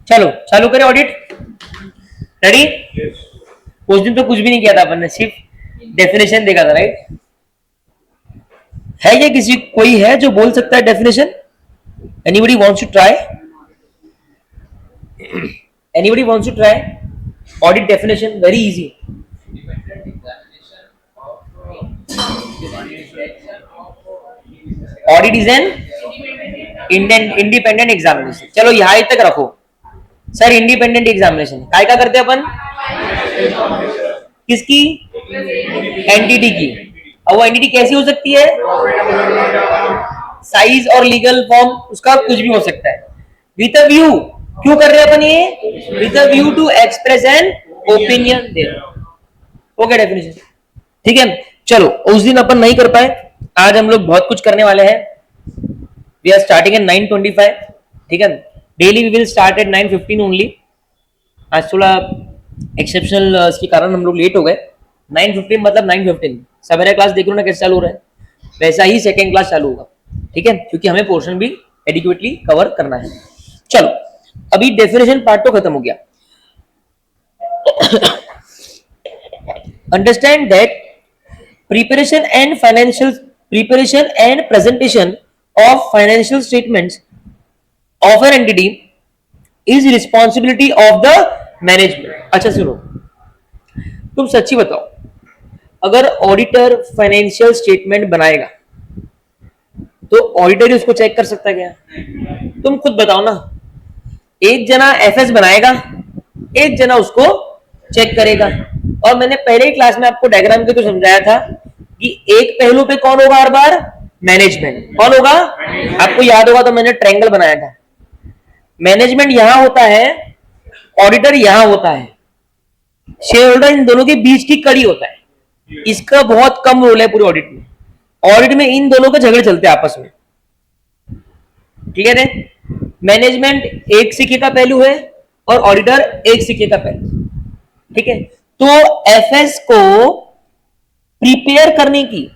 चलो चालू करें ऑडिट। रेडी? उस दिन तो कुछ भी नहीं किया था अपन ने, सिर्फ डेफिनेशन देखा था, राइट? है ये किसी कोई है जो बोल सकता है definition? Anybody wants to try? Anybody wants to try? Audit definition very easy. Audit is an independent examination. चलो यहां तक रखो सर। इंडिपेंडेंट एग्जामिनेशन काय का करते हैं अपन? किसकी? एंटिटी की। अब वो एंटिटी कैसी हो सकती है? साइज और लीगल फॉर्म उसका कुछ भी हो सकता है। विद अ व्यू, क्यों कर रहे हैं अपन ये? With a view to express an opinion there. Okay definition, ठीक है। चलो उस दिन अपन नहीं कर पाए, आज हम लोग बहुत कुछ करने वाले हैं। वी आर स्टार्टिंग एट 9:25, ठीक है। Daily we will start at 9:15 only. आज थोड़ा एक्सेप्शनल के कारण हम लोग लेट हो गए। 9:15 मतलब 9:15। सवेरा क्लास देख लो ना कैसे चालू हो रहा है, वैसा ही सेकेंड क्लास चालू होगा, ठीक है, क्योंकि हमें पोर्शन भी एडिक्वेटली कवर करना है। चलो अभी डेफिनेशन पार्ट तो खत्म हो गया। Understand that preparation and presentation of financial statements of an entity is responsibility of the management। अच्छा सुनो, तुम सच्ची बताओ, अगर ऑडिटर फाइनेंशियल स्टेटमेंट बनाएगा तो ऑडिटर ही उसको चेक कर सकता है क्या? तुम खुद बताओ ना। एक जना एफएस बनाएगा, एक जना उसको चेक करेगा। और मैंने पहले ही क्लास में आपको डायग्राम के तो समझाया था कि एक पहलू पे कौन होगा हर बार? मैनेजमेंट। कौन होगा? आपको याद होगा तो मैंने ट्रायंगल बनाया था। मैनेजमेंट यहां होता है, ऑडिटर यहां होता है, शेयर होल्डर इन दोनों के बीच की कड़ी होता है। इसका बहुत कम रोल है पूरे ऑडिट में। ऑडिट में इन दोनों के झगड़े चलते हैं आपस में, क्लियर है? मैनेजमेंट एक सिक्के का पहलू है और ऑडिटर एक सिक्के का पहलू, ठीक है। तो एफएस को प्रिपेयर करने की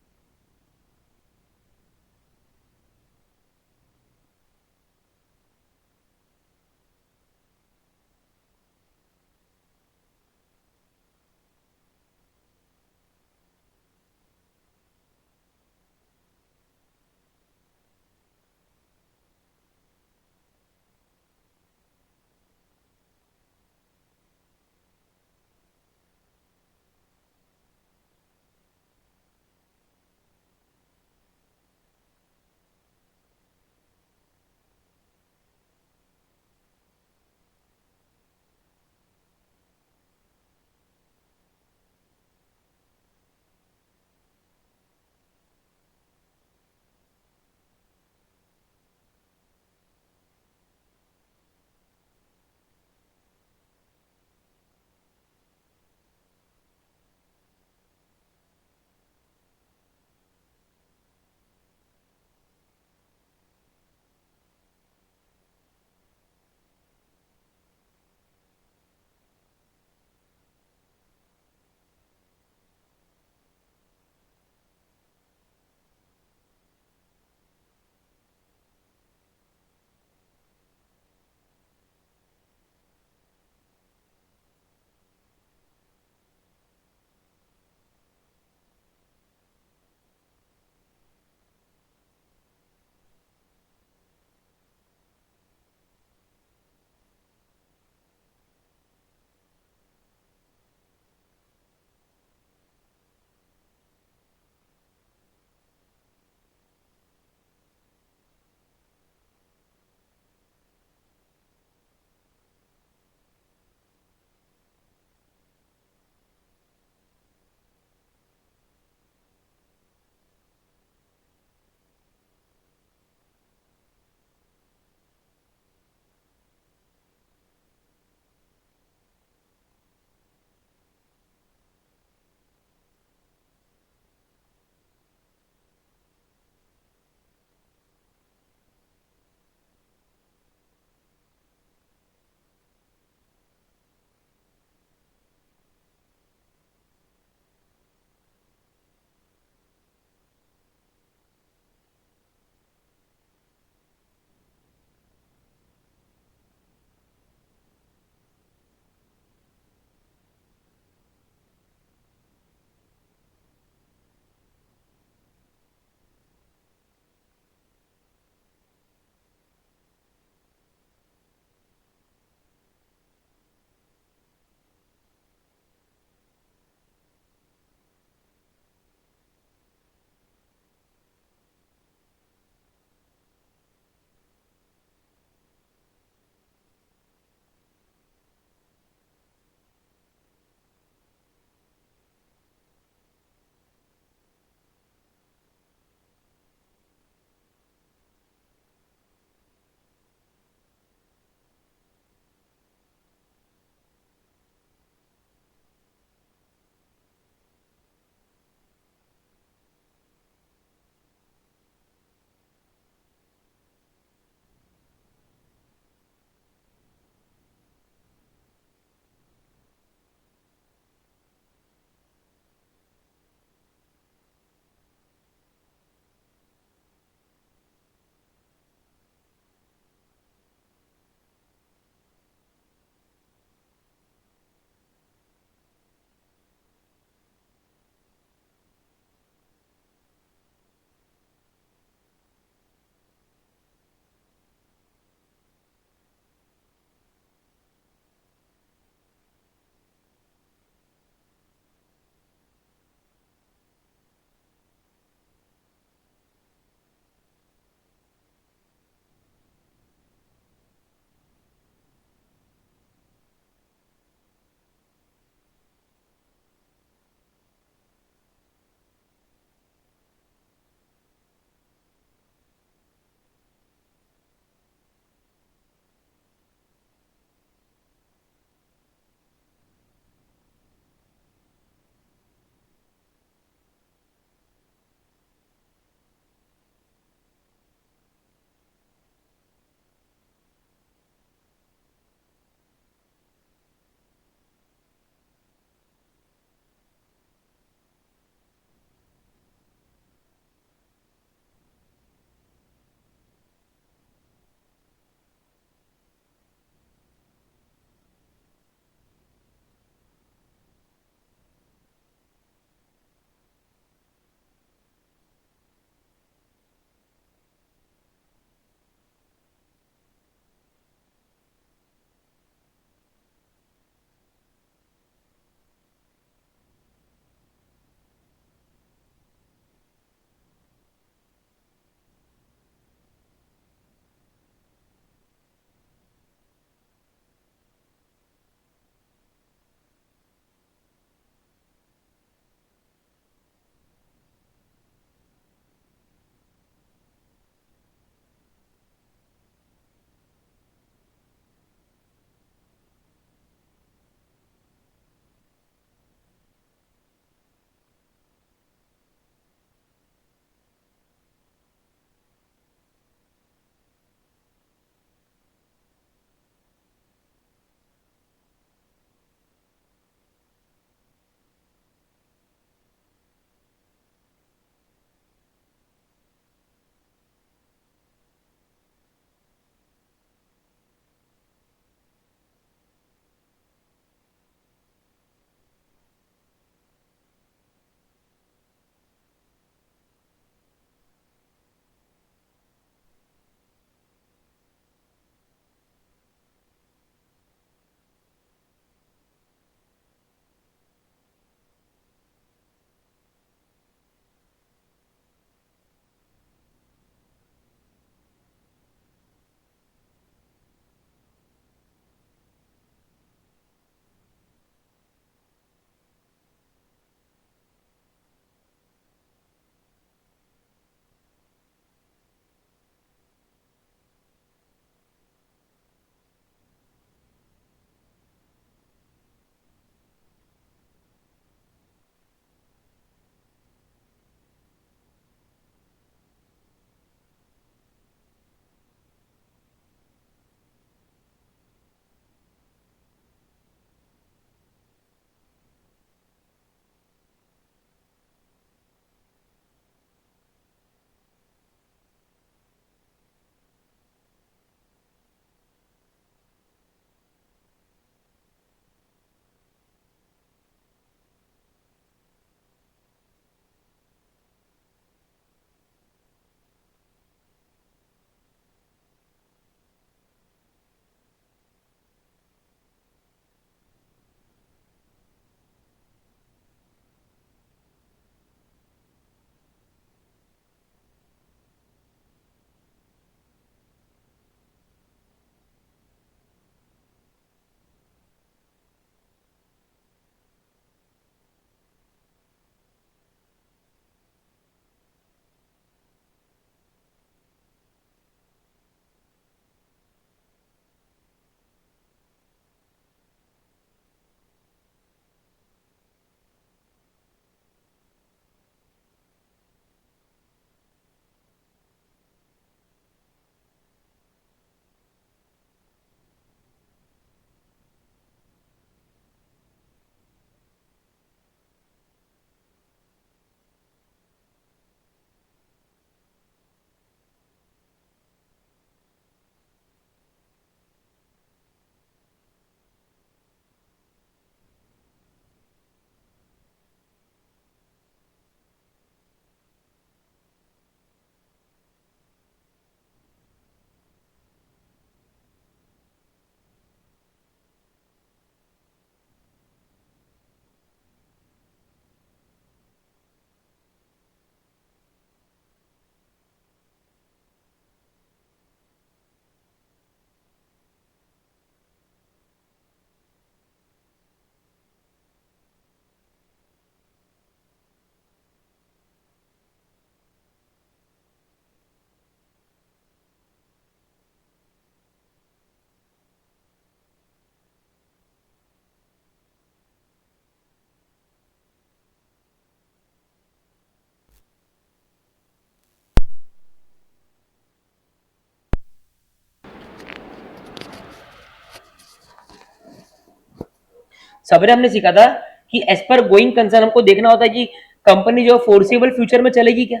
सवेरे हमने सीखा था कि एज पर गोइंग कंसर्न हमको देखना होता है कि कंपनी जो फोर्सेबल फ्यूचर में चलेगी क्या।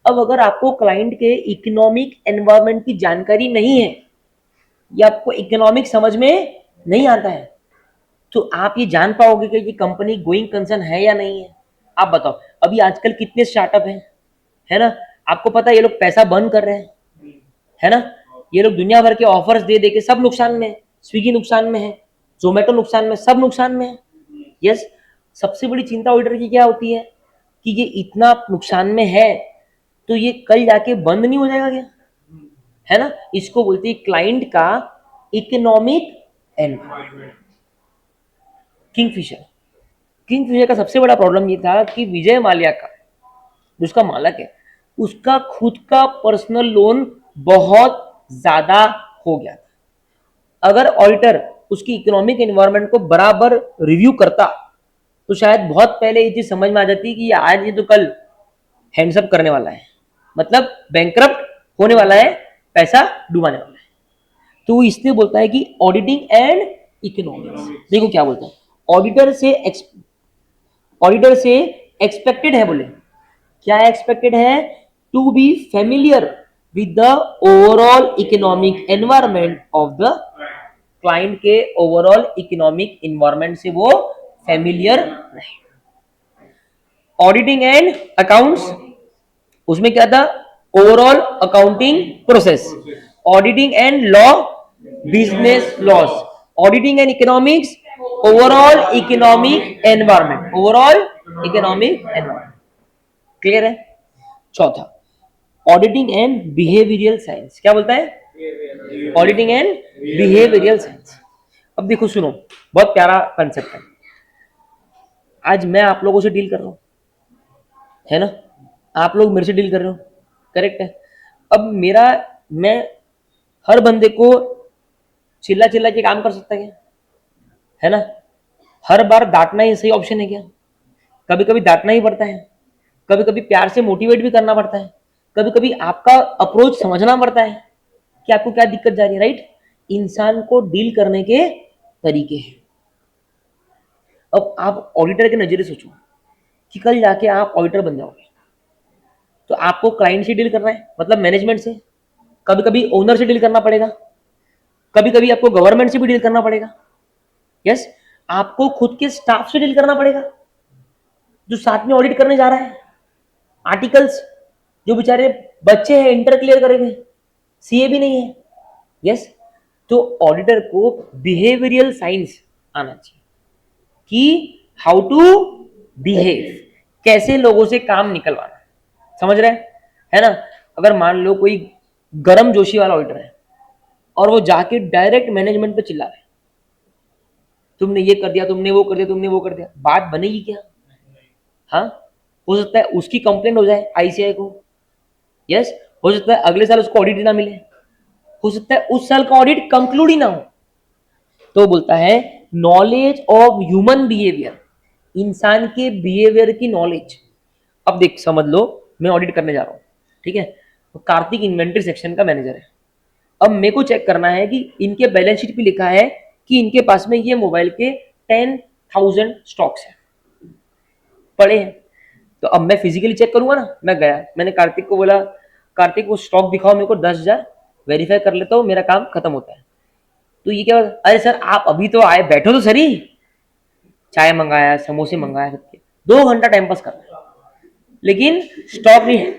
अब अगर आपको क्लाइंट के इकोनॉमिक एनवायरनमेंट की जानकारी नहीं है या आपको इकोनॉमिक समझ में नहीं आता है, तो आप ये जान पाओगे कि ये कंपनी गोइंग कंसर्न है या नहीं है। आप बताओ, अभी आजकल कितने स्टार्टअप हैं, है ना। आपको पता है ये लोग पैसा बर्न कर रहे हैं, है ना। ये लोग दुनिया भर के ऑफर्स दे दे के सब नुकसान में है। स्विगी नुकसान में है, जोमेटो नुकसान में, सब नुकसान में है। यस, सबसे बड़ी चिंता ऑडिटर की क्या होती है कि ये इतना नुकसान में है तो ये कल जाके बंद नहीं हो जाएगा क्या, है ना। इसको बोलते हैं क्लाइंट का इकोनॉमिक एनवायरनमेंट। किंगफिशर किंगफिशर का सबसे बड़ा प्रॉब्लम ये था कि विजय माल्या का, जो उसका मालक है, उसका खुद का पर्सनल लोन बहुत ज्यादा हो गया था। अगर ऑडिटर उसकी इकोनॉमिक एनवायरनमेंट को बराबर रिव्यू करता तो शायद बहुत पहले ये चीज समझ में आ जाती कि आज ये तो कल हैंड्सअप करने वाला है, मतलब बैंकरप्ट होने वाला है, पैसा डुबाने वाला है। तो वो इसलिए बोलता है कि ऑडिटिंग एंड इकोनॉमिक्स। देखो क्या बोलता है, ऑडिटर से एक्सपेक्टेड है, बोले क्या एक्सपेक्टेड है, to be familiar with the overall economic environment of the client के ओवरऑल इकोनॉमिक एनवायरनमेंट से वो फेमिलियर रहे। ऑडिटिंग एंड अकाउंट्स, उसमें क्या था, overall accounting process. Auditing and law, business laws. Auditing and economics, overall economic environment, overall economic environment. Clear है। चौथा, auditing and behavioural science. क्या बोलता है, ऑडिटिंग एंड बिहेवियरल साइंस। अब देखो सुनो, बहुत प्यारा कंसेप्ट है। आज मैं आप लोगों से डील कर रहा हूं, है ना, आप लोग मेरे से डील कर रहे हो, करेक्ट है। अब मैं हर बंदे को चिल्ला चिल्ला के काम कर सकता क्या, है ना। हर बार डांटना ही सही ऑप्शन है क्या, कभी कभी डांटना ही पड़ता है, कभी कभी प्यार से मोटिवेट भी करना पड़ता है, कभी कभी आपका अप्रोच समझना पड़ता है कि आपको क्या दिक्कत जा रही है, राइट। इंसान को डील करने के तरीके हैं। अब आप ऑडिटर के नजरिए सोचो कि कल जाके आप ऑडिटर बन जाओगे तो आपको क्लाइंट से डील करना है, मतलब मैनेजमेंट से, कभी कभी ओनर से डील करना पड़ेगा, कभी कभी आपको गवर्नमेंट से भी डील करना पड़ेगा। यस, आपको खुद के स्टाफ से डील करना पड़ेगा जो साथ में ऑडिट करने जा रहा है। आर्टिकल्स, जो बेचारे बच्चे हैं, इंटर क्लियर करेंगे, सीए भी नहीं है। यस, तो ऑडिटर को बिहेवियरल साइंस आना चाहिए कि हाउ टू बिहेव, कैसे लोगों से काम निकलवाना। समझ रहे हैं, है ना। अगर मान लो कोई गरम जोशी वाला ऑडिटर है और वो जाके डायरेक्ट मैनेजमेंट पे चिल्ला रहा है, तुमने ये कर दिया, तुमने वो कर दिया, तुमने वो कर दिया, बात बनेगी क्या। हाँ, हो सकता है उसकी कंप्लेंट हो जाए आईसीआई को। यस, हो सकता है अगले साल उसको ऑडिट ना मिले, हो सकता है उस साल का ऑडिट कंक्लूड ही ना हो। तो बोलता है नॉलेज ऑफ ह्यूमन बिहेवियर, इंसान के बिहेवियर की नॉलेज। अब देख समझ लो, मैं ऑडिट करने जा रहा हूं, ठीक है। तो कार्तिक इन्वेंटरी सेक्शन का मैनेजर है। अब मेरे को चेक करना है कि इनके बैलेंस शीट पे लिखा है कि इनके पास में ये मोबाइल के 10,000 स्टॉक्स हैं, पड़े हैं। तो अब मैं फिजिकली चेक करूंगा ना। मैं गया, मैंने कार्तिक को बोला, कार्तिक वो स्टॉक दिखाओ मेरे को 10,000, वेरीफाई कर लेता हूँ, मेरा काम खत्म होता है। तो ये क्या, अरे सर आप अभी तो आए, बैठो तो सही। चाय मंगाया, समोसे मंगाया, 2 घंटा टाइम पास कर रहा है, लेकिन स्टॉक नहीं है,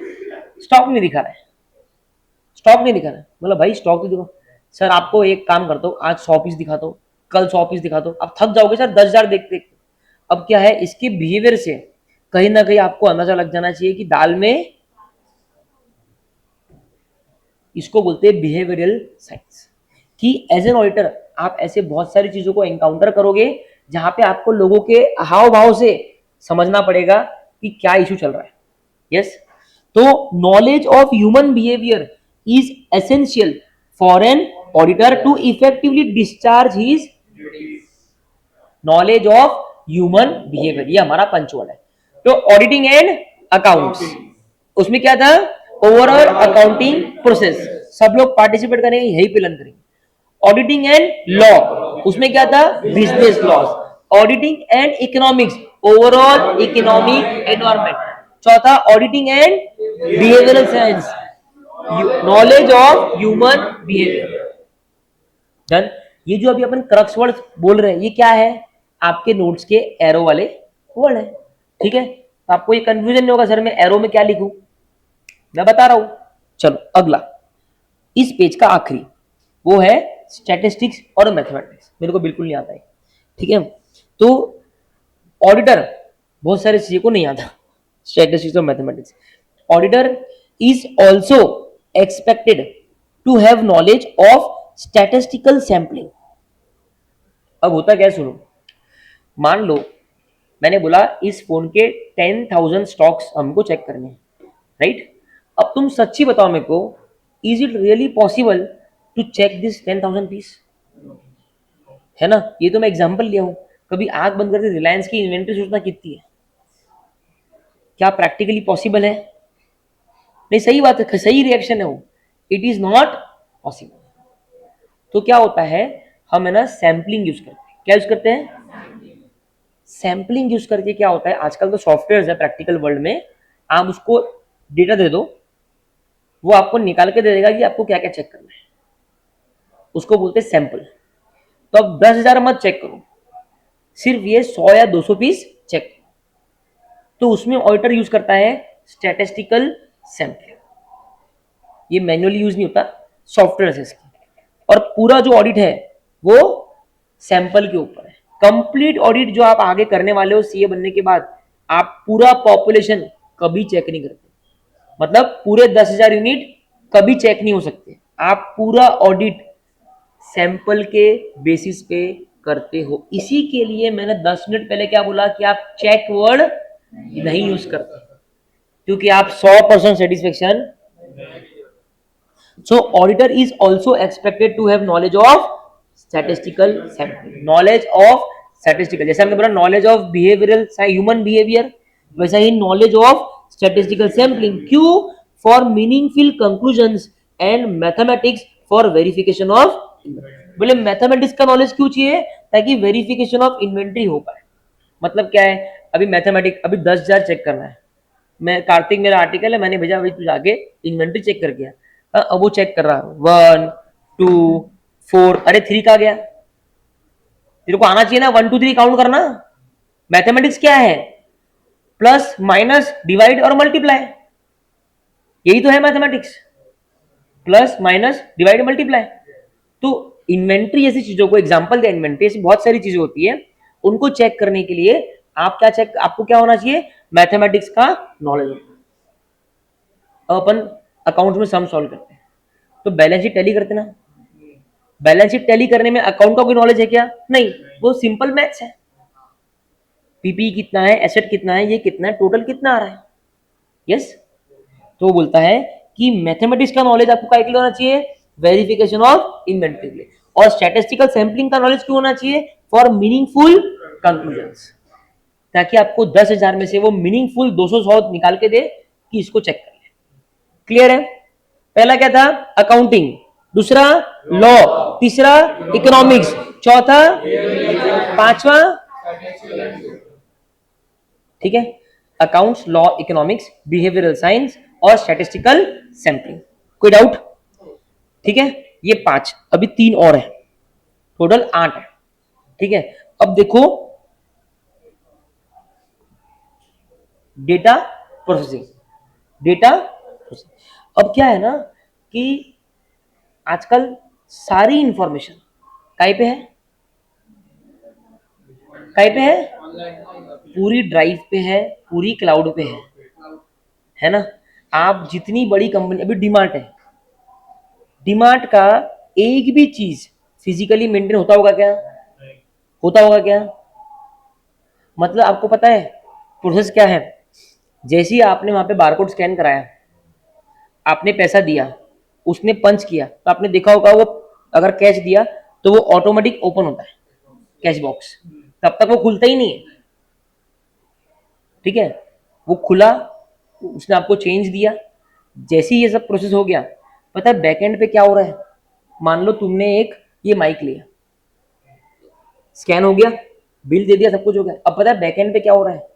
स्टॉक नहीं दिखा रहा है, स्टॉक नहीं दिखा रहा है। मतलब भाई स्टॉक तो दिखो। सर आपको एक काम करता हूँ, आज 100 पीस दिखा दो, कल 100 पीस दिखा दो, आप थक जाओगे सर 10,000 देख देख। अब क्या है, इसके बिहेवियर से कहीं ना कहीं आपको अंदाजा लग जाना चाहिए कि दाल में, इसको बोलते हैं बिहेवियरल साइंस। कि एज एन ऑडिटर आप ऐसे बहुत सारी चीजों को एनकाउंटर करोगे जहां पे आपको लोगों के हाव भाव से समझना पड़ेगा कि क्या इशू चल रहा है। यस, तो knowledge of human behaviour is essential for an auditor to effectively discharge his knowledge of human behaviour. ये हमारा पंचवर्ड है। तो ऑडिटिंग एंड अकाउंट्स, उसमें क्या था, ओवरऑल अकाउंटिंग प्रोसेस। सब लोग पार्टिसिपेट करेंगे, यही पे लर्न करेंगे। ऑडिटिंग एंड लॉ, उसमें क्या था, business laws. Auditing and economics, overall economic environment. चौथा auditing and behavioural science, knowledge of human behaviour. Done. ये जो अभी अपन क्रक्स वर्ड बोल रहे हैं ये क्या है, आपके नोट्स के एरो वाले वर्ड है, ठीक है। तो आपको ये कंफ्यूजन नहीं होगा सर मैं एरो में क्या लिखूं, मैं बता रहा हूं। चलो अगला, इस पेज का आखिरी वो है स्टैटिस्टिक्स और मैथमेटिक्स, मेरे को बिल्कुल नहीं आता है, ठीक है। तो ऑडिटर बहुत सारे चीजों को नहीं आता, स्टैटिस्टिक्स और mathematics. Auditor is also expected to have knowledge of statistical sampling. अब होता क्या है सुनो, मान लो मैंने बोला इस फोन के 10,000 स्टॉक्स हमको चेक करने हैं, राइट। अब तुम सच्ची बताओ मेरे को, is it really possible to check this 10,000 piece, है ना। ये तो मैं एग्जांपल लिया हूं, कभी आंख बंद करके रिलायंस की इन्वेंट्री सोचना कितनी है, क्या प्रैक्टिकली पॉसिबल है, नहीं सही बात है, सही रिएक्शन है वो, इट इज नॉट पॉसिबल। तो क्या होता है, हम है ना सैम्पलिंग यूज करते हैं, क्या यूज करते हैं, सैम्पलिंग यूज करके। क्या होता है आजकल तो सॉफ्टवेयर है प्रैक्टिकल वर्ल्ड में, आप उसको डेटा दे दो, वो आपको निकाल के दे देगा कि आपको क्या क्या चेक करना है, उसको बोलते हैं सैंपल। तो अब 10,000 मत चेक करो, सिर्फ ये 100 या 200 पीस चेक। तो उसमें ऑडिटर यूज करता है स्टैटिस्टिकल सैंपल, ये मैन्युअली यूज नहीं होता, सॉफ्टवेयर है इसकी। और पूरा जो ऑडिट है वो सैंपल के ऊपर है। कंप्लीट ऑडिट जो आप आगे करने वाले हो सीए बनने के बाद, आप पूरा पॉपुलेशन कभी चेक नहीं करते, मतलब पूरे 10,000 यूनिट कभी चेक नहीं हो सकते, आप पूरा ऑडिट सैंपल के बेसिस पे करते हो। इसी के लिए मैंने 10 मिनट पहले क्या बोला कि आप चेक वर्ड नहीं यूज करते, क्योंकि आप 100% satisfaction. So auditor is also expected to have knowledge of statistical sampling, knowledge of statistical, जैसे हमने बोला knowledge of behavioral human behavior, वैसा ही knowledge of statistical sampling। क्यों? For meaningful conclusions and mathematics for verification of, बोले mathematics का knowledge क्यों चाहिए, ताकि वेरिफिकेशन ऑफ इन्वेंट्री हो पाए। मतलब क्या है, अभी मैथमेटिक्स अभी 10,000 चेक करना है, मैं कार्तिक मेरा आर्टिकल है मैंने भेजा, अभी तू जाके इन्वेंट्री चेक कर गया, अब वो चेक कर रहा है 1 2 4, अरे 3 का गया, तेरे को आना चाहिए ना 1 2 3 काउंट करना। मैथमेटिक्स क्या है, प्लस माइनस डिवाइड और मल्टीप्लाई, यही तो है mathematics, plus minus divide multiply. तो इन्वेंट्री जैसी चीजों को एग्जांपल दिया, इन्वेंट्री ऐसी बहुत सारी चीजें होती है, उनको चेक करने के लिए आप क्या चेक, आपको क्या होना चाहिए, मैथमेटिक्स का नॉलेज। अब अपन अकाउंट में सम सॉल्व करते हैं, तो बैलेंस शीट टैली करते ना, बैलेंस शीट टैली करने में अकाउंट का कोई नॉलेज है क्या, नहीं, वो सिंपल मैथ्स है, पीपी कितना है, एसेट कितना है, ये कितना है, टोटल कितना आ रहा है, यस। तो वो बोलता है कि मैथमेटिक्स का नॉलेज आपको क्या के लिए होना चाहिए, वेरिफिकेशन ऑफ इन्वेंट्री के लिए। और स्टैटिस्टिकल सैंपलिंग का नॉलेज क्यों होना चाहिए, फॉर मीनिंगफुल कंक्लूजन्स, ताकि आपको 10,000 में से वो मीनिंगफुल 200 निकाल के दे कि इसको चेक कर ले। क्लियर है, पहला क्या था, अकाउंटिंग, दूसरा लॉ, तीसरा इकोनॉमिक्स, चौथा, पांचवा, ठीक है, accounts, law, economics, behavioural science और स्टैटिस्टिकल सैंपलिंग। कोई डाउट, ठीक है, ये 5, अभी 3 और है, टोटल 8 है, ठीक है। अब देखो डेटा प्रोसेसिंग, डेटा प्रोसेसिंग। अब क्या है ना कि आजकल सारी इंफॉर्मेशन कहीं पे है, कहीं पे है, पूरी ड्राइव पे है, पूरी क्लाउड पे है ना। आप जितनी बड़ी कंपनी, अभी डीमार्ट है, डीमार्ट का एक भी चीज फिजिकली मेंटेन होता होगा क्या, होता होगा क्या, मतलब आपको पता है प्रोसेस क्या है, जैसे ही आपने वहां पे बारकोड स्कैन कराया, आपने पैसा दिया, उसने पंच किया, तो आपने देखा होगा वो अगर कैश दिया तो वो ऑटोमेटिक ओपन होता है कैश बॉक्स, तब तक वो खुलता ही नहीं है, ठीक है। वो खुला, उसने आपको चेंज दिया, जैसे ही ये सब प्रोसेस हो गया, पता है बैकएंड पे क्या हो रहा है, मान लो तुमने एक ये माइक लिया, स्कैन हो गया, बिल दे दिया, सब कुछ हो गया। अब पता है बैकएंड पे क्या हो रहा है,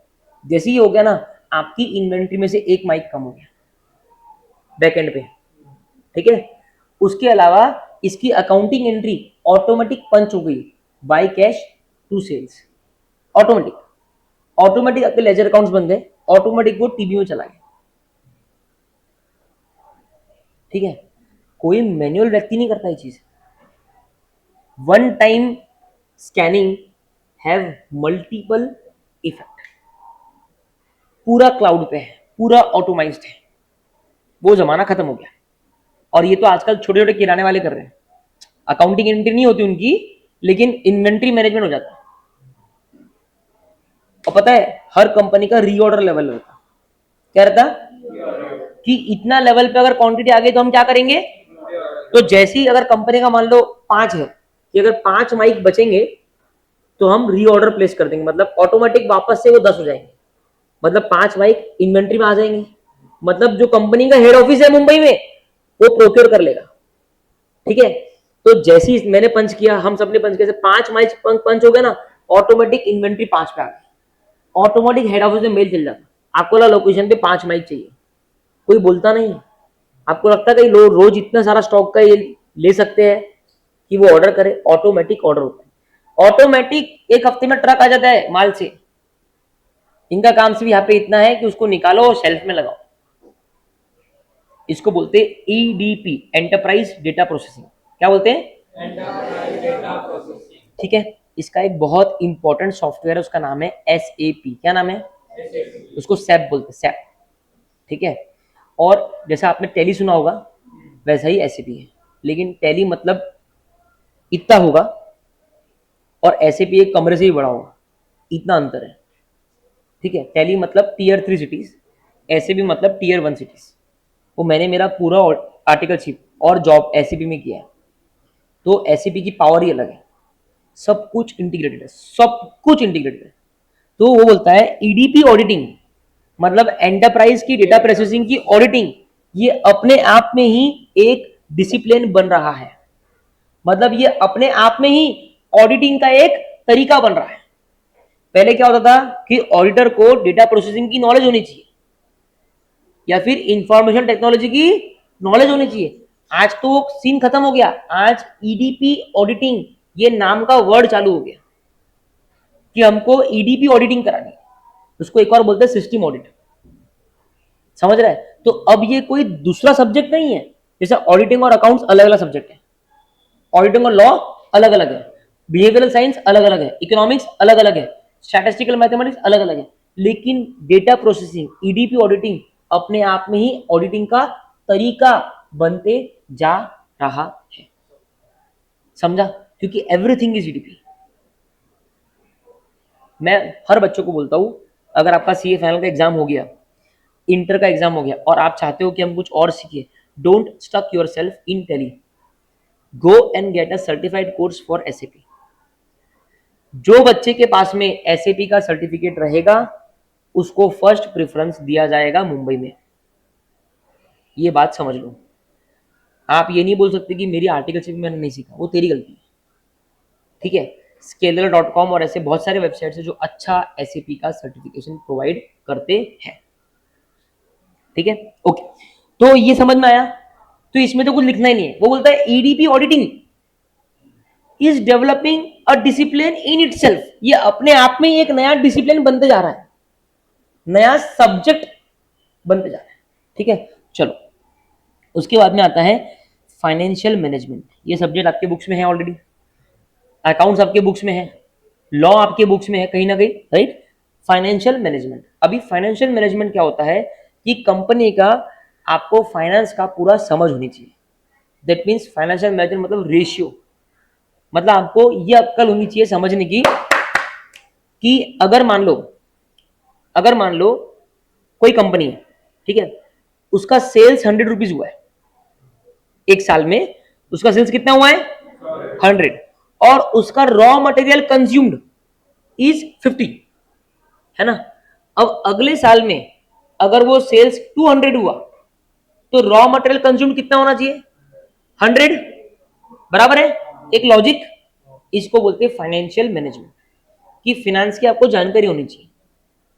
जैसे ही हो गया ना, आपकी इन्वेंट्री में से एक माइक कम हो गया बैकएंड पे, ठीक है। उसके अलावा इसकी अकाउंटिंग एंट्री ऑटोमेटिक पंच हो गई, by cash to sales, automatic. Automatic आपके लेजर अकाउंट्स बन गए, ऑटोमेटिक वो टीबी में चला गया, ठीक है। कोई मैनुअल व्यक्ति नहीं करता ये चीज। One time scanning have multiple effect. पूरा क्लाउड पे है, पूरा ऑटोमाइज्ड है, वो जमाना खत्म हो गया। और ये तो आजकल छोटे छोटे किराने वाले कर रहे हैं, अकाउंटिंग एंट्री नहीं होती उनकी, लेकिन इन्वेंट्री मैनेजमेंट हो जाता है। और पता है हर कंपनी का रीऑर्डर लेवल रहता, क्या रहता कि इतना लेवल पे अगर क्वांटिटी आ गई तो हम क्या करेंगे। तो जैसे ही अगर कंपनी का मान लो 5 है, कि अगर 5 माइक बचेंगे तो हम रीऑर्डर प्लेस कर देंगे, मतलब ऑटोमेटिक वापस से वो 10 हो जाएंगे, मतलब 5 माइक इन्वेंट्री में आ जाएंगे। मतलब जो कंपनी का हेड ऑफिस है मुंबई में, वो प्रोक्योर कर लेगा, ठीक है। तो जैसे ही मैंने पंच किया, हम सबने पंच किया, 5 माइक पंच हो गया ना, ऑटोमेटिक इन्वेंट्री 5 पे आ गई, ऑटोमेटिक हेड ऑफिस में मेल चल जाता, आपको लोकेशन पे 5 माइक चाहिए, कोई बोलता नहीं है। आपको लगता है कि लोग रोज इतना सारा स्टॉक का ये ले सकते हैं कि वो ऑर्डर करे, ऑटोमेटिक ऑर्डर होता है, ऑटोमेटिक एक हफ्ते में ट्रक आ जाता है माल से। इनका काम सिर्फ यहाँ पे इतना है कि उसको निकालो और शेल्फ में लगाओ। इसको बोलते हैं ईडीपी, एंटरप्राइज डेटा प्रोसेसिंग। क्या बोलते हैं, एंटरप्राइज डेटा प्रोसेसिंग, ठीक है। इसका एक बहुत इंपॉर्टेंट सॉफ्टवेयर है, उसका नाम है एसएपी। क्या नाम है, उसको सैप बोलते हैं, सैप, ठीक है। और जैसा आपने टैली सुना होगा, वैसा ही एसएपी है, लेकिन टैली मतलब इतना होगा और एसएपी एक कमरे से भी बड़ा होगा, इतना अंतर है, ठीक है। टैली मतलब टीयर 3 सिटीज, एसएपी मतलब टीयर 1 सिटीज। वो मैंने मेरा पूरा आर्टिकलशिप और जॉब एसएपी में किया है, तो एसएपी की पावर ही अलग है, सब कुछ इंटीग्रेटेड है, सब कुछ इंटीग्रेटेड है। तो वो बोलता है ईडीपी ऑडिटिंग, मतलब एंटरप्राइज की डेटा प्रोसेसिंग की ऑडिटिंग, ये अपने आप में ही एक डिसिप्लिन बन रहा है, मतलब ये अपने आप में ही ऑडिटिंग का एक तरीका बन रहा है। पहले क्या होता था कि ऑडिटर को डेटा प्रोसेसिंग की नॉलेज होनी चाहिए या फिर इंफॉर्मेशन टेक्नोलॉजी की नॉलेज होनी चाहिए। आज तो सीन खत्म हो गया, आज ईडीपी ऑडिटिंग ये नाम का वर्ड चालू हो गया कि हमको ईडीपी ऑडिटिंग करानी है, उसको एक और बोलते हैं सिस्टम ऑडिट, समझ रहा है। तो अब ये कोई दूसरा सब्जेक्ट नहीं है, जैसे ऑडिटिंग और अकाउंट्स अलग अलग सब्जेक्ट है, ऑडिटिंग और लॉ अलग अलग है, बिहेवियरल साइंस अलग अलग है, इकोनॉमिक्स अलग अलग है, स्टैटिस्टिकल मैथमेटिक्स अलग अलग है, लेकिन डेटा प्रोसेसिंग ईडीपी ऑडिटिंग अपने आप में ही ऑडिटिंग का तरीका बनते जा रहा है, समझा, क्योंकि एवरीथिंग इज ईडीपी। मैं हर बच्चों को बोलता हूं, अगर आपका सीए फाइनल का एग्जाम हो गया, इंटर का एग्जाम हो गया और आप चाहते हो कि हम कुछ और सीखे, don't stuck yourself in Tally, go and get a certified course for SAP. जो बच्चे के पास में एसएपी का सर्टिफिकेट रहेगा उसको फर्स्ट प्रेफरेंस दिया जाएगा मुंबई में, ये बात समझ लो। आप ये नहीं बोल सकते कि मेरी आर्टिकलशिप मैंने नहीं सीखा, वो तेरी गलती है, ठीक है। स्केलर.com और ऐसे बहुत सारे वेबसाइट्स हैं जो अच्छा एसएपी का सर्टिफिकेशन प्रोवाइड करते हैं, ठीक है, ओके। तो ये समझ में आया, तो इसमें तो कुछ लिखना ही नहीं है। वो बोलता है EDP auditing is developing a discipline in itself, ये अपने आप में एक नया डिसिप्लिन बनते जा रहा है, नया सब्जेक्ट बनते जा रहा है, ठीक है। चलो उसके बाद में आता है फाइनेंशियल मैनेजमेंट, ये सब्जेक्ट आपके बुक्स में है ऑलरेडी, अकाउंट्स आपके बुक्स में है, लॉ आपके बुक्स में है कहीं ना कहीं, राइट। फाइनेंशियल मैनेजमेंट, अभी फाइनेंशियल मैनेजमेंट क्या होता है कि कंपनी का आपको फाइनेंस का पूरा समझ होनी चाहिए। दैट मीन्स फाइनेंशियल मैनेजमेंट मतलब रेशियो, मतलब आपको ये अक्ल होनी चाहिए समझने की कि अगर मान लो कोई कंपनी है, ठीक है, उसका सेल्स 100 रुपीज हुआ है एक साल में, उसका सेल्स कितना हुआ है 100, और उसका रॉ मटेरियल कंज्यूम्ड इज 50, है ना। अब अगले साल में अगर वो सेल्स 200 हुआ तो रॉ मटेरियल कंज्यूम कितना होना चाहिए 100, बराबर है। एक लॉजिक, इसको बोलते हैं फाइनेंशियल मैनेजमेंट, कि फाइनेंस की आपको जानकारी होनी चाहिए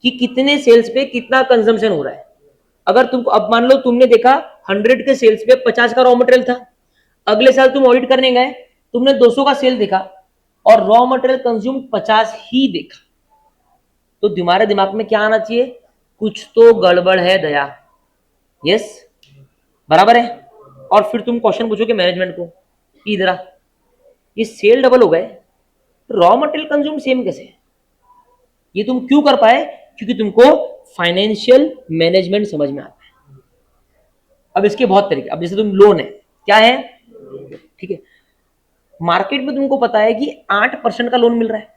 कि कितने सेल्स पे कितना कंजम्पशन हो रहा है। अगर तुमको अब मान लो तुमने देखा 100 के सेल्स पे 50 का रॉ मटेरियल था, अगले साल तुम ऑडिट करने गए, तुमने 200 का सेल देखा और रॉ मटेरियल कंज्यूम 50 ही देखा, तो तुम्हारे दिमाग में क्या आना चाहिए? कुछ तो गड़बड़ है दया। यस, बराबर है। और फिर तुम क्वेश्चन पूछोगे मैनेजमेंट को कि इधर ये सेल डबल हो गए, रॉ मटेरियल कंज्यूम सेम कैसे है? ये तुम क्यों कर पाए? क्योंकि तुमको फाइनेंशियल मैनेजमेंट समझ में आता है। अब इसके बहुत तरीके, अब जैसे तुम लोन है, क्या है, ठीक है, मार्केट में तुमको पता है कि 8% का लोन मिल रहा है।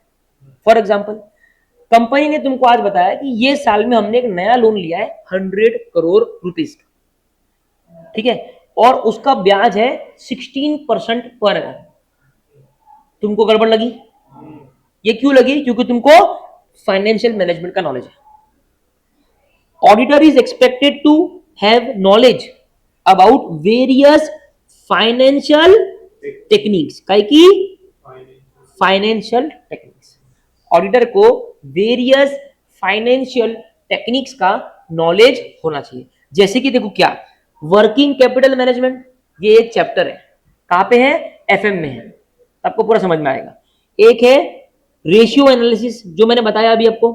फॉर एग्जाम्पल कंपनी ने तुमको आज बताया कि ये साल में हमने एक नया लोन लिया है 100 करोड़ रुपीज का, ठीक है, और उसका ब्याज है 16% पर एनम। तुमको गड़बड़ लगी? ये क्यों लगी? क्योंकि तुमको फाइनेंशियल मैनेजमेंट का नॉलेज है। Auditor is expected to have knowledge about various financial techniques. काई की फाइनेंशियल टेक्निक्स, ऑडिटर को वेरियस फाइनेंशियल टेक्निक्स का नॉलेज होना चाहिए। जैसे कि देखो क्या, वर्किंग कैपिटल मैनेजमेंट, ये एक चैप्टर है, कहां पे है? एफएम में है, आपको पूरा समझ में आएगा। एक है रेशियो एनालिसिस, जो मैंने बताया अभी आपको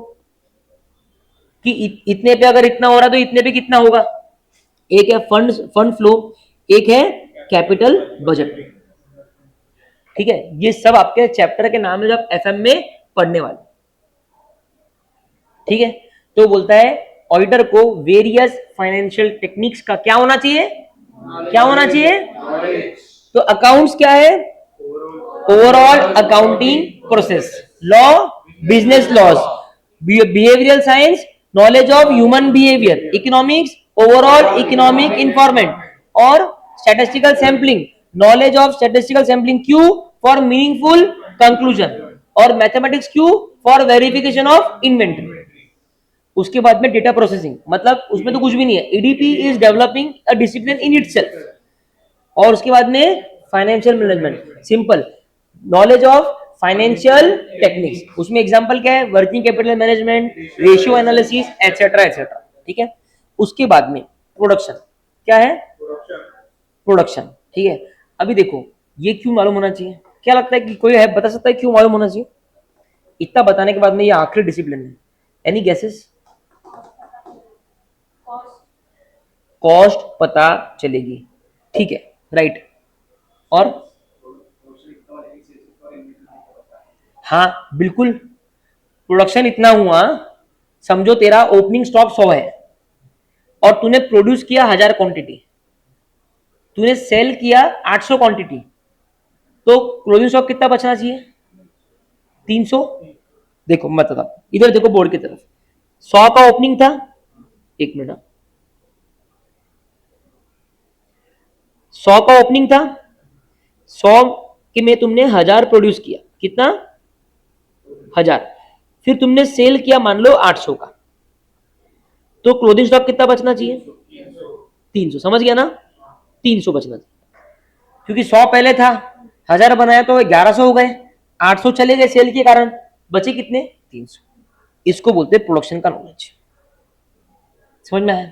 कि इतने पे अगर इतना हो रहा तो इतने पे कितना होगा। एक है फंड फ्लो, एक है कैपिटल बजट, ठीक है। ये सब आपके चैप्टर के नाम है जो आप एफएम में पढ़ने वाले, ठीक है। तो बोलता है ऑडिटर को वेरियस फाइनेंशियल टेक्निक्स का क्या होना चाहिए? क्या होना चाहिए? तो अकाउंट्स क्या है? Overall accounting process, law business laws, behavioural science knowledge of human behaviour, economics overall economic environment, और statistical sampling knowledge of statistical sampling cue for meaningful conclusion, और mathematics cue for verification of inventory. उसके बाद में data processing, मतलब उसमें तो कुछ भी नहीं है, EDP is developing a discipline in itself. और उसके बाद में financial management, simple knowledge of financial techniques, उसमें एग्जांपल क्या है? Working capital management, ratio analysis, etcetera etcetera, ठीक है। उसके बाद में प्रोडक्शन, क्या है? प्रोडक्शन, ठीक है। अभी देखो ये क्यों मालूम होना चाहिए? क्या लगता है कि कोई है बता सकता है क्यों मालूम होना चाहिए? इतना बताने के बाद में ये आखिरी डिसिप्लिन है, एनी गेसेस? कॉस्ट पता चलेगी, ठीक है, राइट। और हाँ बिल्कुल, प्रोडक्शन इतना हुआ, समझो तेरा ओपनिंग स्टॉक 100 है और तूने प्रोड्यूस किया 1000 क्वांटिटी, तूने सेल किया 800 क्वांटिटी, तो क्लोजिंग स्टॉक कितना बचना चाहिए? 300। देखो मत बताओ, इधर देखो बोर्ड की तरफ, 100 का ओपनिंग था, एक मिनट, 100 का ओपनिंग था, 100 के में तुमने 1000 प्रोड्यूस किया, कितना? 1000। फिर तुमने सेल किया मान लो 800 का, तो क्लोजिंग स्टॉक कितना बचना चाहिए? 300। समझ गया ना? 300 बचना चाहिए, क्योंकि 100 पहले था, 1000 बनाया तो 1100 हो गए, 800 चले गए सेल के कारण, बचे कितने? 300। इसको बोलते हैं प्रोडक्शन का नॉलेज। समझ में आया?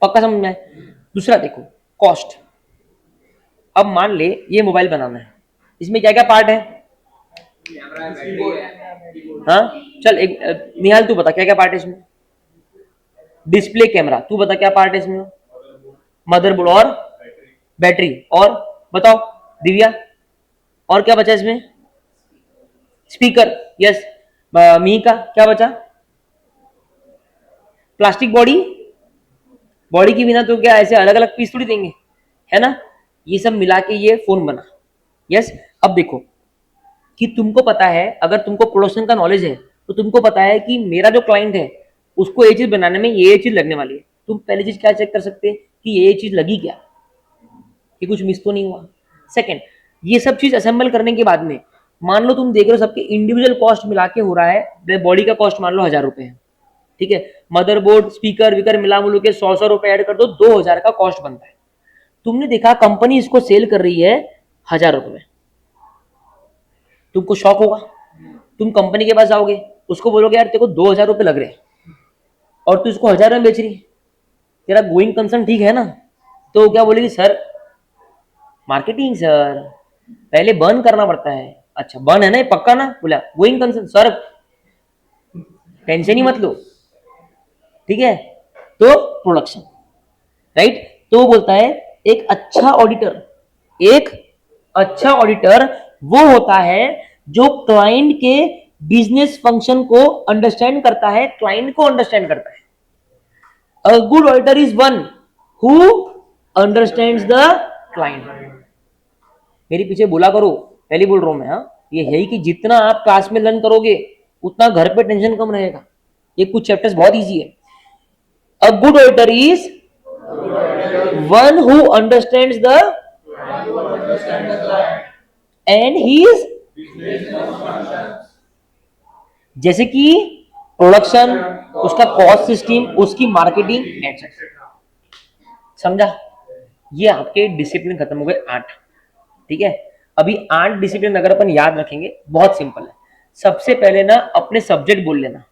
पक्का समझ में आया? दूसरा देखो कॉस्ट। अब मान ले ये मोबाइल बनाना है, इसमें क्या क्या पार्ट है? हाँ चल, एक निहाल तू बता क्या क्या पार्ट है इसमें? डिस्प्ले कैमरा, तू बता क्या पार्ट है इसमें? मदरबोर्ड और बैटरी, और बताओ दिव्या, और क्या बचा इसमें? Speaker, yes. मी का क्या बचा? प्लास्टिक बॉडी, बॉडी के बिना तो क्या ऐसे अलग अलग पीस थोड़ी देंगे, है ना। ये सब मिला के ये फोन बना, यस। अब देखो कि तुमको पता है, अगर तुमको प्रोडक्शन का नॉलेज है तो तुमको पता है कि मेरा जो क्लाइंट है उसको ये चीज बनाने में ये चीज लगने वाली है। तुम पहली चीज क्या चेक कर सकते हैं कि ये चीज लगी क्या, कि कुछ मिस तो नहीं हुआ। सेकंड, ये सब चीज असेंबल करने के बाद में मान लो तुम देख रहे हो सबके इंडिविजुअल कॉस्ट मिला के हो रहा है, बॉडी का कॉस्ट मान लो 1000 रुपए है, ठीक है। मदरबोर्ड स्पीकर विकर मिला मुलू के 100 रुपए ऐड कर दो, 2000 का कॉस्ट बनता है। तुमने देखा कंपनी इसको सेल कर रही है 1000 रुपए में, तुमको शॉक होगा, तुम कंपनी के पास जाओगे, उसको बोलोगे यार तेरे को 2,000 रुपये लग रहे हैं और तू इसको 1,000 में बेच रही, तेरा गोइंग कंसर्न ठीक है ना? तो क्या बोलेगी, सर मार्केटिंग सर, पहले बर्न करना पड़ता है। अच्छा बर्न है ना, ये पक्का ना? बोला गोइंग कंसर्न सर, टेंशन ही मत लो, ठीक है। तो प्रोडक्शन, राइट। तो वो बोलता है एक अच्छा ऑडिटर, एक अच्छा ऑडिटर वो होता है जो क्लाइंट के बिजनेस फंक्शन को अंडरस्टैंड करता है, क्लाइंट को अंडरस्टैंड करता है। A good auditor is one who understands the client. मेरे पीछे बोला करो, पहले बोल रहा हूं मैं, हाँ, ये यही कि जितना आप क्लास में लर्न करोगे उतना घर पे टेंशन कम रहेगा। ये कुछ चैप्टर्स बहुत इजी है। A good auditor is one who understands the and he is, जैसे कि प्रोडक्शन, उसका कॉस्ट सिस्टम, उसकी मार्केटिंग एटसेट्रा। समझा? ये आपके डिसिप्लिन खत्म हो गए 8, ठीक है। अभी 8 डिसिप्लिन अगर अपन याद रखेंगे, बहुत सिंपल है। सबसे पहले ना अपने सब्जेक्ट बोल लेना,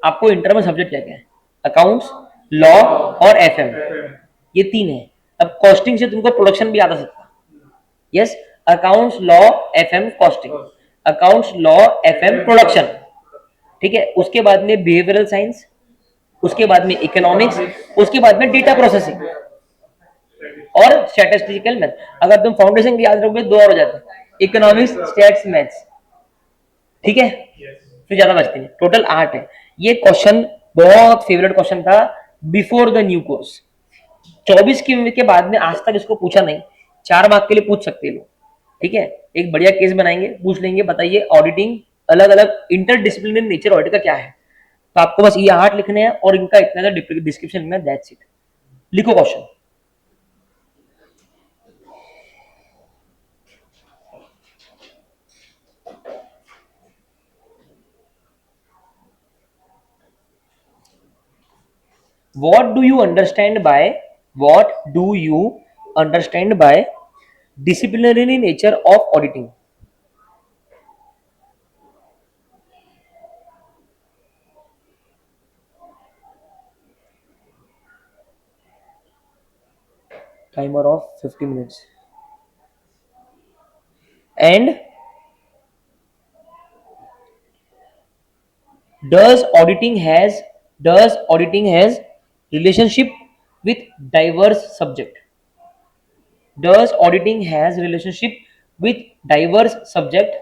आपको इंटर में सब्जेक्ट क्या क्या है? अकाउंट्स, लॉ और एफएम, ये 3 है। अब कॉस्टिंग से तुमको प्रोडक्शन भी याद आ सकता है। Yes, accounts, law, FM, costing, accounts, law, FM, production, ठीक है। उसके बाद में बिहेवियरल साइंस, उसके बाद में इकोनॉमिक्स, उसके बाद में डेटा प्रोसेसिंग और स्टैटिस्टिकल मैथ। अगर तुम फाउंडेशन की याद रखोगे 2 और हो जाते हैं, इकोनॉमिक्स, स्टैट्स, मैथ्स, ठीक है। फिर ज्यादा बचते हैं, टोटल 8 है। ये क्वेश्चन बहुत फेवरेट क्वेश्चन था बिफोर द न्यू कोर्स। 24 के बाद में आज तक इसको पूछा नहीं, 4 मार्क के लिए पूछ सकते हैं लोग, ठीक है। एक बढ़िया केस बनाएंगे, पूछ लेंगे, बताइए ऑडिटिंग अलग अलग इंटर डिसिप्लिनरी नेचर ऑडिट का क्या है। तो आपको बस ये 8 लिखने हैं और इनका इतना डिस्क्रिप्शन में, दैट्स इट। लिखो question. What do you understand by disciplinary nature of auditing? Timer of 50 minutes. And does auditing has relationship with diverse subject? Does auditing has relationship with diverse subject,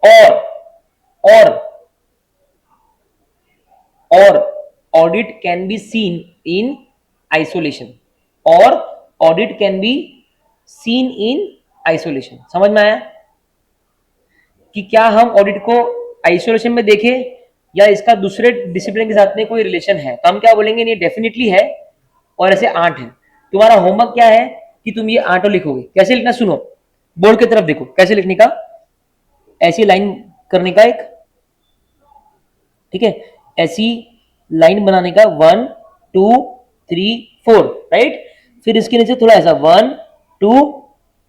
or or audit can be seen in isolation, or audit can be seen in isolation? समझ में आया कि क्या हम audit को isolation में देखें या इसका दूसरे डिसिप्लिन के साथ में कोई रिलेशन है? तो हम क्या बोलेंगे, ये डेफिनेटली है। और ऐसे 8 है। तुम्हारा होमवर्क क्या है कि तुम ये 8 लिखोगे। कैसे लिखना सुनो, बोर्ड की तरफ देखो कैसे लिखने का, ऐसी लाइन करने का एक, ठीक है, ऐसी लाइन बनाने का 1 2 3 4, राइट। फिर इसके नीचे थोड़ा ऐसा 1 2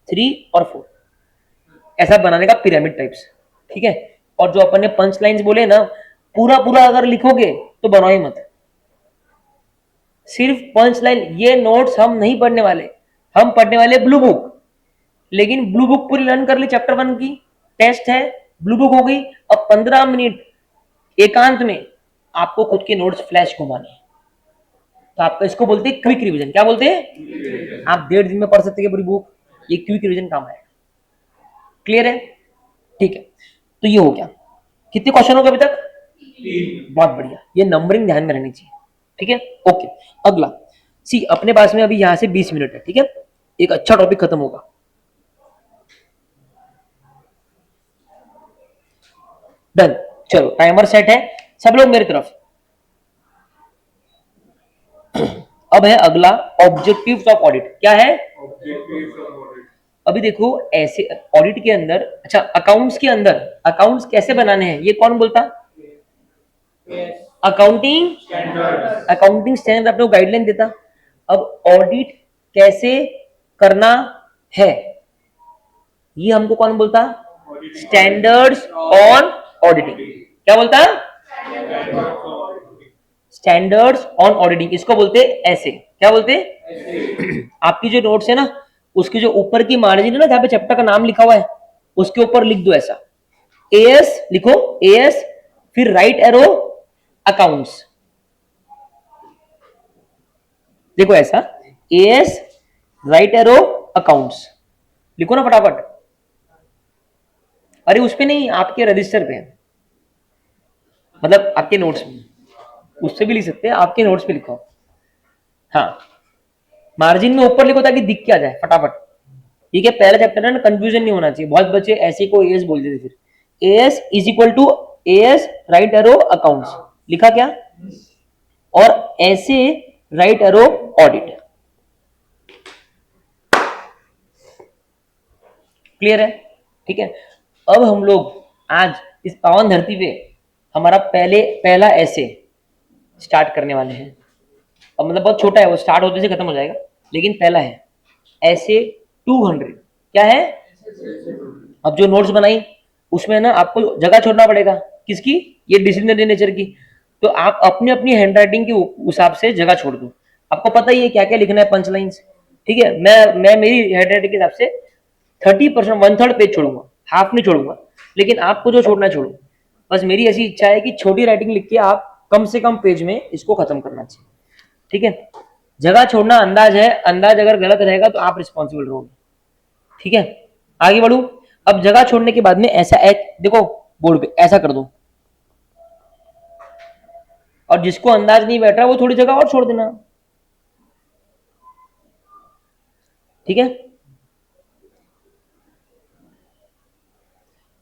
3 और 4, ऐसा बनाने का पिरामिड टाइप्स, ठीक है। और जो अपन ने पंच लाइन्स बोले ना, पूरा पूरा अगर लिखोगे तो बनाओ ही मत, सिर्फ पंच लाइन। ये नोट्स हम नहीं पढ़ने वाले, हम पढ़ने वाले ब्लू बुक। लेकिन ब्लू बुक पूरी लर्न कर ली, चैप्टर 1 की टेस्ट है, ब्लू बुक हो गई। अब 15 मिनट एकांत में आपको खुद के नोट्स फ्लैश घुमाने हैं। तो आपका इसको बोलते हैं क्विक रिवीजन। क्या बोलते हैं? आप 1.5 दिन में पढ़ सकते हैं पूरी बुक, ये क्विक रिवीजन काम आएगा। क्लियर है? ठीक है, तो ये हो गया। कितने क्वेश्चन हो गए अभी तक? 3। बहुत बढ़िया, ये नंबरिंग ध्यान में रहनी चाहिए, ठीक है। ओके, अगला सी, अपने पास में अभी यहां से 20 मिनट है, ठीक है। एक अच्छा टॉपिक खत्म होगा। डन, चलो टाइमर सेट है, सब लोग मेरी तरफ। अब है अगला ऑब्जेक्टिव्स ऑफ ऑडिट। क्या है? अभी देखो, ऐसे ऑडिट के अंदर, अच्छा अकाउंट्स के अंदर अकाउंट्स कैसे बनाने हैं ये कौन बोलता? अकाउंटिंग स्टैंडर्ड अपने को गाइडलाइन देता। अब ऑडिट कैसे करना है ये हमको कौन बोलता? Standards on auditing. क्या बोलता है? स्टैंडर्ड्स ऑन ऑडिटिंग, इसको बोलते हैं ऐसे। क्या बोलते हैं? आपकी जो नोट्स है ना, उसकी जो ऊपर की मार्जिन है ना, जहां पे चैप्टर का नाम लिखा हुआ है, उसके ऊपर लिख दो ऐसा, एएस लिखो, एएस, फिर राइट एरो अकाउंट्स। देखो ऐसा, एएस राइट एरो अकाउंट्स लिखो ना फटाफट। अरे उस पे नहीं, आपके रजिस्टर पे, मतलब आपके नोट्स में, उससे भी लिख सकते हैं, आपके नोट्स पे लिखो। हाँ, मार्जिन में ऊपर लिखो ताकि दिख क्या जाए फटाफट। ठीक है, पहला चैप्टर है ना, कंफ्यूजन नहीं होना चाहिए। बहुत बच्चे ऐसे को एएस बोल देते, फिर AS is equal to AS right arrow accounts लिखा क्या, और ऐसे राइट एरो ऑडिट। क्लियर है? ठीक है, अब हम लोग आज इस पावन धरती पे हमारा पहला ऐसे स्टार्ट करने वाले हैं। अब मतलब बहुत छोटा है, वो स्टार्ट होते से खत्म हो जाएगा, लेकिन पहला है ऐसे 200। क्या है? अब जो नोट्स बनाई उसमें ना आपको जगह छोड़ना पड़ेगा। किसकी? ये डिसिप्लिनरी नेचर की। तो आप अपनी अपनी हैंडराइटिंग के हिसाब से जगह छोड़ दो। आपको पता ही है क्या क्या लिखना है, पंच लाइन्स। ठीक है, मैं मेरी हैंडराइटिंग के हिसाब से 30%, 1/3 पेज छोड़ूंगा, हाफ नहीं छोड़ूंगा, लेकिन आपको जो छोड़ना है छोड़ो। बस मेरी ऐसी इच्छा है कि छोटी राइटिंग लिख के आप कम से कम पेज में इसको खत्म करना चाहिए। ठीक है, जगह छोड़ना अंदाज है, अंदाज अगर गलत रहेगा तो आप रिस्पॉन्सिबल रहोगे। ठीक है, आगे बढ़ू। अब जगह छोड़ने के बाद में ऐसा एक देखो, बोर्ड पे ऐसा कर दो, और जिसको अंदाज नहीं बैठ रहा वो थोड़ी जगह और छोड़ देना। ठीक है,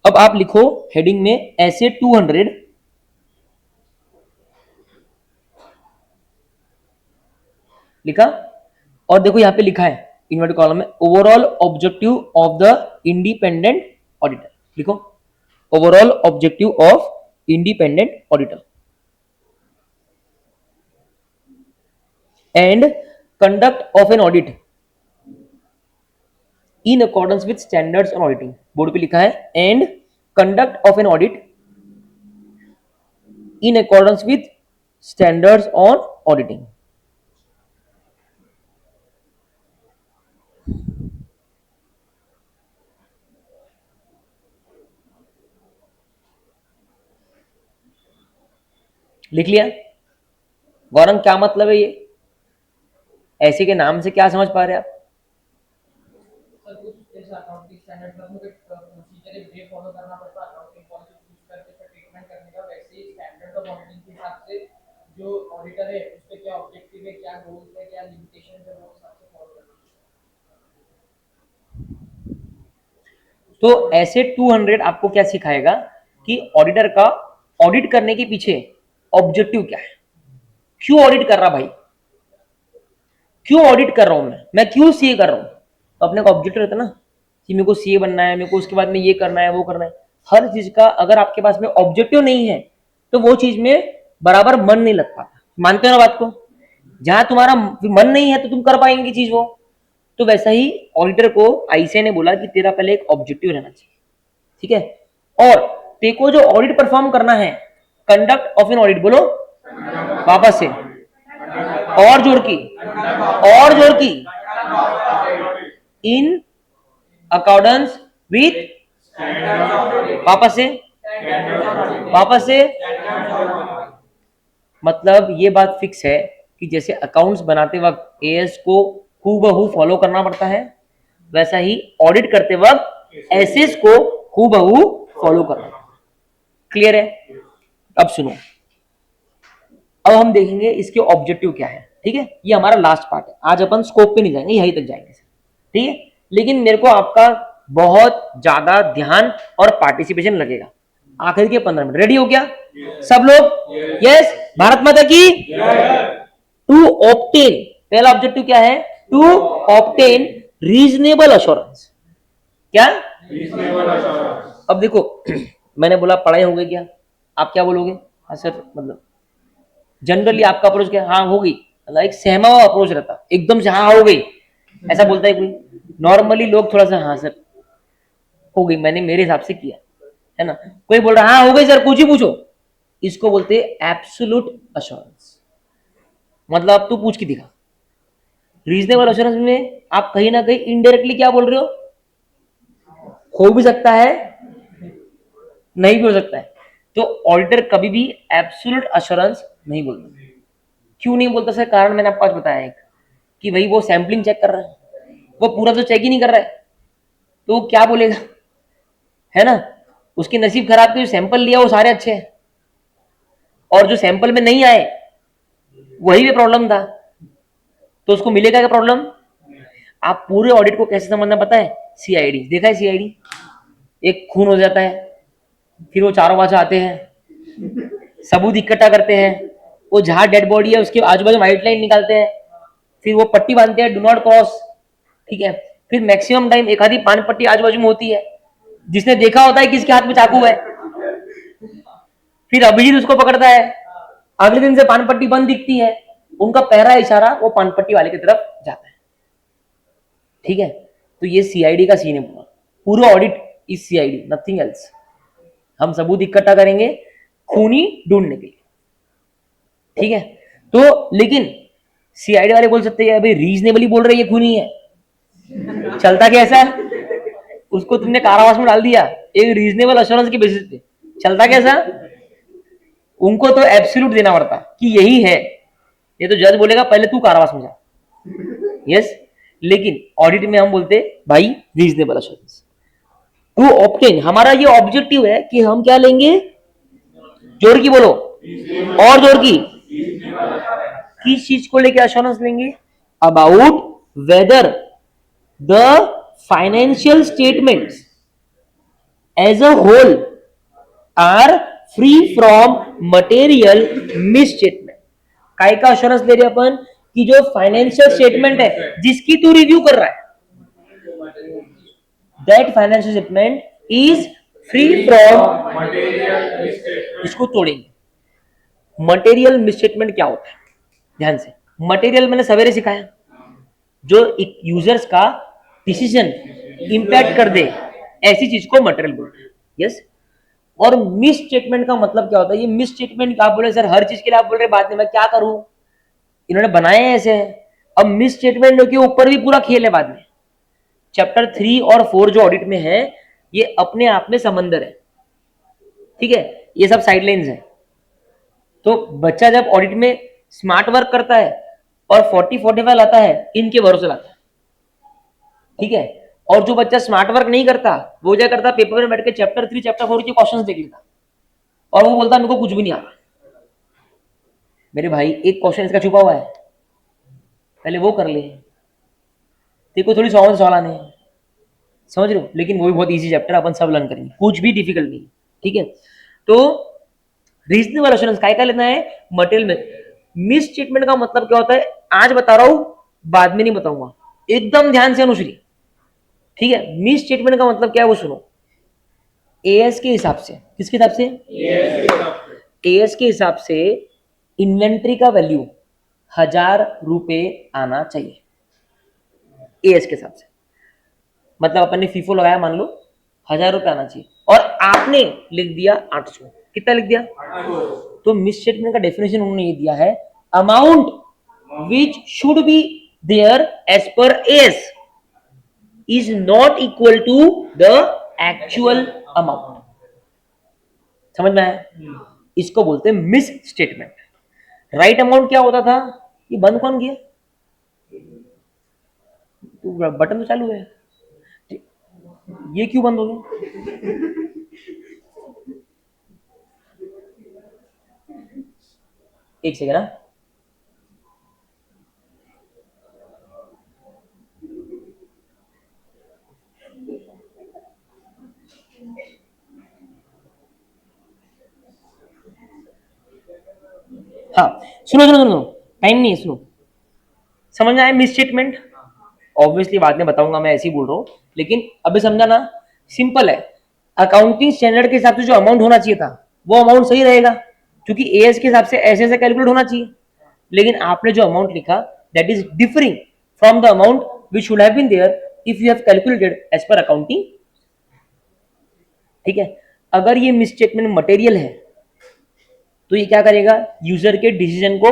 अब आप लिखो हेडिंग में ऐसे 200, लिखा, और देखो यहां पे लिखा है इन्वर्टेड कॉलम में, overall objective of the independent auditor. लिखो, overall objective of independent auditor and conduct of an audit in accordance with standards on auditing. Board पे लिखा है and conduct of an audit in accordance with standards on auditing. लिख लिया? गौरंग क्या मतलब है ये? ऐसे के नाम से क्या समझ पा रहे हैं आप? जो ऑडिटर है उस पे क्या ऑब्जेक्टिव है, क्या गोल्स है, क्या लिमिटेशन है, वो सबसे फॉलो करना। तो ऐसे 200 आपको क्या सिखाएगा कि ऑडिटर का ऑडिट करने के पीछे ऑब्जेक्टिव क्या है, क्यों ऑडिट कर रहा भाई, क्यों ऑडिट कर रहा हूं मैं क्यों सीए कर रहा हूं। तो अपने का ऑब्जेक्टिव रहता है ना कि मेरे को सीए बनना है, मेरे को उसके बाद में ये करना है, वो करना है। हर चीज का अगर आपके पास में ऑब्जेक्टिव नहीं है तो वो चीज में बराबर मन नहीं लग पाता। मानते हो ना बात को? जहां तुम्हारा मन नहीं है तो तुम कर पाएंगे चीज वो। तो वैसा ही ऑडिटर को आईसीए ने बोला कि तेरा पहले एक ऑब्जेक्टिव रहना चाहिए। ठीक है, और ते को जो ऑडिट परफॉर्म करना है, कंडक्ट ऑफ एन ऑडिट, बोलो वापस से, और जोर की, और जोर की, इन अकॉर्डेंस विथ, वापस से, वापस से। मतलब ये बात फिक्स है कि जैसे अकाउंट्स बनाते वक्त एएस को हूबहू फॉलो करना पड़ता है, वैसा ही ऑडिट करते वक्त एसएस को हूबहू फॉलो करना। क्लियर है? अब सुनो, अब हम देखेंगे इसके ऑब्जेक्टिव क्या है। ठीक है, ये हमारा लास्ट पार्ट है, आज अपन स्कोप पे नहीं जाएंगे, यहीं तक जाएंगे। ठीक है, लेकिन मेरे को आपका बहुत ज्यादा ध्यान और पार्टिसिपेशन लगेगा। आखिर के 15 मिनट रेडी हो गया? सब लोग यस? भारत माता की। टू ऑब्टेन, पहला ऑब्जेक्टिव क्या है? To obtain reasonable assurance. क्या? अब देखो मैंने बोला पढ़ाई हो गई क्या, आप क्या बोलोगे? हाँ सर, मतलब जनरली आपका अप्रोच क्या? हाँ हो गई, मतलब एक सहमा हुआ अप्रोच रहता, एकदम से हाँ हो गई ऐसा बोलता है कोई? नॉर्मली लोग थोड़ा सा हाँ सर, हो गई, मैंने मेरे हिसाब से किया, है ना। कोई बोल रहा हाँ हो गई सर, कुछ ही पूछो, इसको बोलते हैं एब्सोल्यूट अश्योरेंस। मतलब अब तू पूछ के दिखा। रीजनेबल अश्योरेंस में आप कहीं ना कहीं इनडायरेक्टली क्या बोल रहे हो भी सकता है, नहीं भी हो सकता है। तो ऑडिटर कभी भी एब्सोल्यूट अश्योरेंस नहीं बोलता। क्यों नहीं बोलता सर? कारण मैंने आपको आज बताया एक, कि भाई वो सैंपलिंग चेक कर रहा है, वो पूरा तो चेक ही नहीं कर रहा है, तो वो क्या बोलेगा, है ना। उसकी नसीब खराब थी, जो सैंपल लिया वो सारे अच्छे हैं, और जो सैंपल में नहीं आए वही भी प्रॉब्लम था, तो उसको मिलेगा क्या प्रॉब्लम? आप पूरे ऑडिट को कैसे समझना पता है? सीआईडी देखा है? सीआईडी एक खून हो जाता है, फिर वो चारों बाजू आते हैं, सबूत इकट्ठा करते हैं, वो जहां डेड बॉडी है उसके आजू बाजू व्हाइट लाइन निकालते हैं, फिर वो पट्टी बांधते हैं, डू नॉट क्रॉस, ठीक है। फिर मैक्सिमम टाइम एक आधी पान पट्टी आजू बाजू में होती है, जिसने देखा होता है किसके हाथ में चाकू है, फिर अभिजीत उसको पकड़ता है, अगले दिन से पान पट्टी बंद दिखती है, उनका पहला इशारा वो पान पट्टी वाले की तरफ जाता है, ठीक है। तो ये सीआईडी का सीन है पूरा, पूरा audit is CID, nothing else. हम सबूत इकट्ठा करेंगे खूनी ढूंढने के लिए, ठीक है। तो लेकिन सीआईडी वाले बोल सकते हैं भाई रीजनेबली बोल रहे ये खूनी है, चलता कैसा? उसको तुमने कारावास में डाल दिया एक रीजनेबल अश्योरेंस के बेसिस पे, चलता कैसा? उनको तो एब्सोल्यूट देना पड़ता कि यही है, ये तो जज बोलेगा पहले तू कारावास में जा, यस। लेकिन ऑडिट में हम बोलते भाई रीजनेबल अश्योरेंस टू ऑब्टेन, हमारा ये ऑब्जेक्टिव है कि हम क्या लेंगे, जोर की बोलो, और जोर की, किस चीज को लेके अश्योरेंस लेंगे? About whether the financial statements as a whole are free from material misstatement. काय का अश्योरेंस ले रहे अपन? कि जो फाइनेंशियल स्टेटमेंट है जिसकी तू रिव्यू कर रहा है, that financial statement is free from, इसको तोड़ेंगे। मटेरियल मिसस्टेटमेंट क्या होता है? ध्यान से, मटेरियल मैंने सवेरे सिखाया, जो एक यूजर्स का डिसीजन इंपैक्ट कर दे, ऐसी चीज को मटेरियल बोलते हैं, यस। और मिस स्टेटमेंट का मतलब क्या होता है? ये मिस स्टेटमेंट आप बोले सर हर चीज के लिए आप बोल रहे बाद में मैं क्या करूं, इन्होंने बनाए ऐसे हैं। अब मिस स्टेटमेंट के ऊपर भी पूरा खेल है बाद में। चैप्टर 3 और 4 जो ऑडिट में है, ये अपने आप में समंदर है, ठीक है। ये सब साइडलाइंस है। तो बच्चा जब ऑडिट में स्मार्ट वर्क करता है और 40-45 लाता है, इनके भरोसे लाता है, ठीक है। और जो बच्चा स्मार्ट वर्क नहीं करता, वो क्या करता, पेपर में बैठ के चैप्टर 3 चैप्टर 4 के क्वेश्चंस देख लेता, और वो बोलता मेरे को कुछ भी नहीं आता। मेरे भाई एक क्वेश्चन इसका छुपा हुआ है, पहले वो कर ले, तेरे को थोड़ी 100 सवाल आने हैं, समझ रहे हो। लेकिन वो भी बहुत इजी चैप्टर, अपन सब लर्न करेंगे, कुछ भी डिफिकल्ट नहीं, ठीक है। तो रीजनेबल अश्योरेंस काय का लेना है? मटेरियल में। मिस स्टेटमेंट का मतलब क्या होता है आज बता रहा हूं, बाद में नहीं बताऊंगा, एकदम ध्यान से अनुश्री, ठीक है। मिस स्टेटमेंट का मतलब क्या है वो सुनो। एएस के हिसाब से, किसके हिसाब से? एएस के हिसाब से इन्वेंट्री का वैल्यू 1000 रुपए आना चाहिए, एएस के हिसाब से। मतलब अपन ने फीफो लगाया, मान लो 1000 रुपए आना चाहिए, और आपने लिख दिया 800, कितना लिख दिया? तो मिस स्टेटमेंट का डेफिनेशन उन्होंने ये दिया है, amount which should be there as per AS is not equal to the actual amount. समझ में आया? इसको बोलते हैं मिस स्टेटमेंट। राइट अमाउंट क्या होता था? ये बंद कौन किया? तो बटन तो चालू है, ये क्यों बंद हो गया? एक सेकेंड ना, हाँ सुनो सुनो सुनो, टाइम नहीं है, सुनो। समझ में आया मिस स्टेटमेंट? ऑब्वियसली बाद में बताऊंगा, मैं ऐसे ही बोल रहा हूँ, लेकिन अभी समझा ना, सिंपल है। अकाउंटिंग स्टैंडर्ड के हिसाब से जो अमाउंट होना चाहिए था वो अमाउंट सही रहेगा, क्योंकि एएस के हिसाब से ऐसे ऐसे कैलकुलेट होना चाहिए। लेकिन आपने जो अमाउंट लिखा that is differing from the amount which should have been there if you have calculated as per accounting ठीक है, अगर ये मिसस्टेटमेंट मटेरियल है तो ये क्या करेगा, यूजर के डिसीजन को,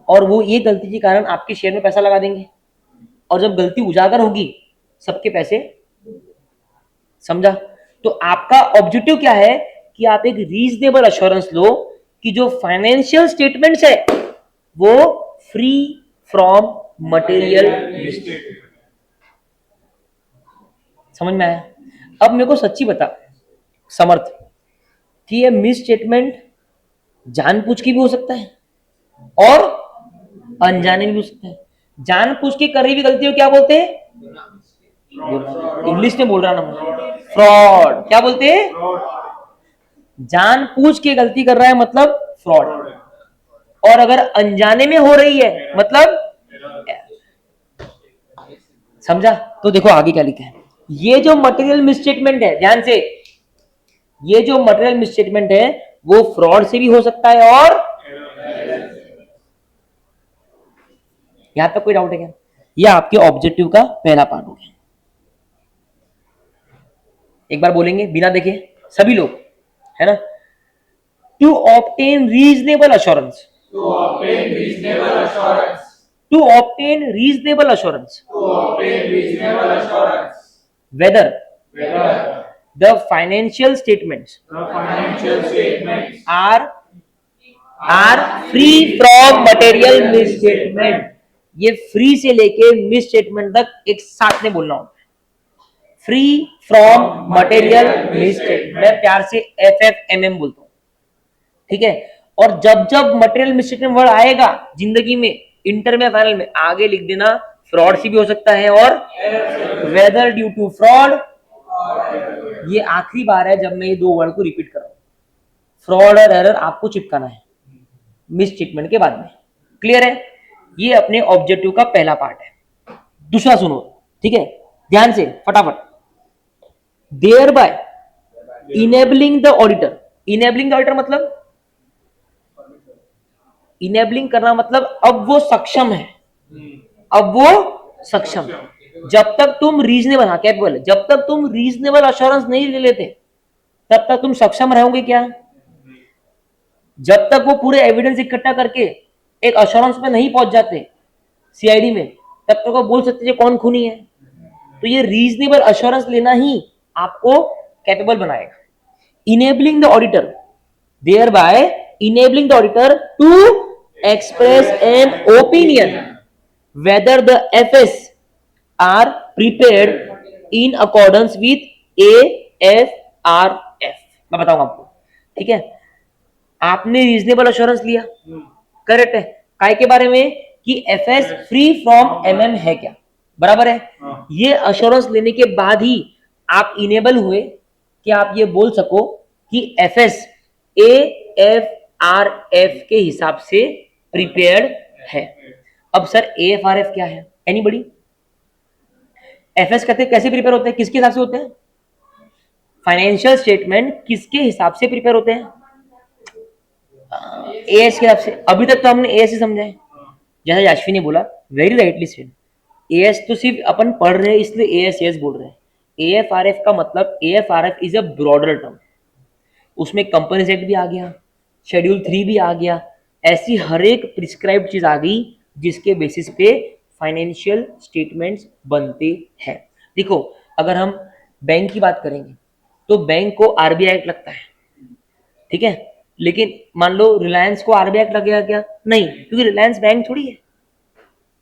और वो ये गलती के कारण आपके शेयर में पैसा लगा देंगे, और जब गलती उजागर होगी सबके पैसे, समझा। तो आपका ऑब्जेक्टिव क्या है कि आप एक रीजनेबल अश्योरेंस लो कि जो फाइनेंशियल स्टेटमेंट्स है वो फ्री फ्रॉम मटेरियल मिस्टेक। समझ में आया? अब मेरे को सच्ची बता समर्थ कि ये मिस स्टेटमेंट जानबूझ के भी हो सकता है और अनजाने में भी हो सकता है। जानबूझ के करी हुई गलती को क्या बोलते हैं? इंग्लिश में बोल रहा ना मैं, फ्रॉड। क्या बोलते हैं? जानबूझ के गलती कर रहा है मतलब फ्रॉड, और अगर अनजाने में हो रही है मतलब, समझा। तो देखो आगे क्या लिखा है, ये जो मटेरियल मिसस्टेटमेंट है, ध्यान से, ये जो मटेरियल मिसस्टेटमेंट है वो फ्रॉड से भी हो सकता है और, यहां तक कोई डाउट है क्या? यह आपके ऑब्जेक्टिव का पहला पार्ट हो गया। एक बार बोलेंगे बिना देखे सभी लोग, है ना? To obtain reasonable assurance, To obtain reasonable assurance. To obtain reasonable assurance To obtain reasonable assurance. Whether Whether the financial statements the financial statements are free from material misstatement. ये फ्री से लेके मिसस्टेटमेंट तक एक साथ में बोलना होता है, फ्री फ्रॉम मटेरियल मिसस्टेटमेंट। मैं प्यार से FFMM बोलता हूं, ठीक है। और जब जब मटेरियल मिसस्टेटमेंट वर्ड आएगा जिंदगी में, इंटर में फाइनल में, आगे लिख देना फ्रॉड से भी हो सकता है और वेदर ड्यू टू फ्रॉड। ये आखिरी बार है जब मैं ये दो वर्ड को रिपीट कर रहा हूं, फ्रॉड और एरर आपको चिपकाना है मिस स्टेटमेंट के बाद में। क्लियर है? ये अपने ऑब्जेक्टिव का पहला पार्ट है। दूसरा सुनो, ठीक है, ध्यान से फटाफट। Thereby enabling the auditor, enabling the auditor मतलब, इनेबलिंग करना मतलब अब वो सक्षम है, अब वो सक्षम है। जब तक तुम रीजनेबल, हाँ कैपेबल, जब तक तुम रीजनेबल अश्योरेंस नहीं ले लेते तब तक तुम सक्षम रहोगे क्या? जब तक वो पूरे एविडेंस इकट्ठा करके एक अश्योरेंस में नहीं पहुंच जाते सीआईडी में, तब तक वो बोल सकते कौन खूनी है। तो ये रीजनेबल अश्योरेंस लेना ही आपको कैपेबल बनाएगा। Enabling the auditor, thereby enabling the auditor to express an opinion whether the FS are prepared in accordance with AFRF। मैं बताऊंगा आपको, ठीक है। आपने रीजनेबल अश्योरेंस लिया, करेक्ट है, काय के बारे में कि एफएस फ्री फ्रॉम MM है क्या, बराबर है। ये अश्योरेंस लेने के बाद ही आप इनेबल हुए कि आप ये बोल सको कि एफएस AFRF के हिसाब से प्रिपेयर्ड है। अब सर AFRF क्या है? एनीबडी? एफएस कहते हैं कैसे प्रिपेयर होते हैं, किसके हिसाब से होते हैं? फाइनेंशियल स्टेटमेंट किसके हिसाब से प्रिपेयर होते हैं? एएस के हिसाब से। अभी तक तो हमने एएस ही समझा है, जैसा याश्वी ने बोला, वेरी राइटली सेड। एएस तो सिर्फ अपन पढ़ रहे हैं इसलिए एएस बोल रहे हैं। AFRF का मतलब, AFRF is a broader term, उसमें कंपनीज एक्ट भी आ गया, शेड्यूल 3 भी आ गया, ऐसी हर एक प्रिस्क्राइब्ड चीज आ गई जिसके बेसिस पे फाइनेंशियल स्टेटमेंट्स बनते हैं। देखो अगर हम बैंक की बात करेंगे तो बैंक को RBI एक्ट लगता है, ठीक है, लेकिन मान लो रिलायंस को RBI एक्ट लगेगा क्या? नहीं, क्योंकि रिलायंस बैंक थोड़ी है।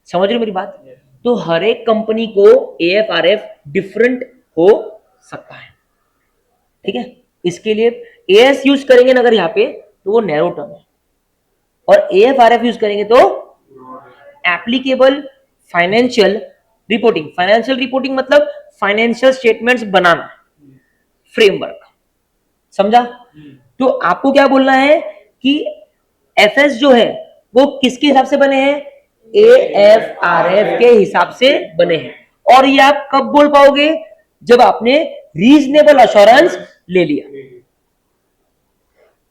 समझ रहे हो मेरी बात? तो हर एक कंपनी को AFRF डिफरेंट हो सकता है, ठीक है। इसके लिए AS यूज करेंगे ना अगर यहाँ पे तो वो नैरो टर्म है, और AFRF यूज करेंगे तो applicable financial reporting. Financial reporting मतलब फाइनेंशियल स्टेटमेंट्स बनाना, फ्रेमवर्क, समझा। तो आपको क्या बोलना है कि एफएस जो है वो किसके हिसाब से बने हैं? AFRF के हिसाब से बने हैं। और ये आप कब बोल पाओगे? जब आपने रीजनेबल अश्योरेंस ले लिया।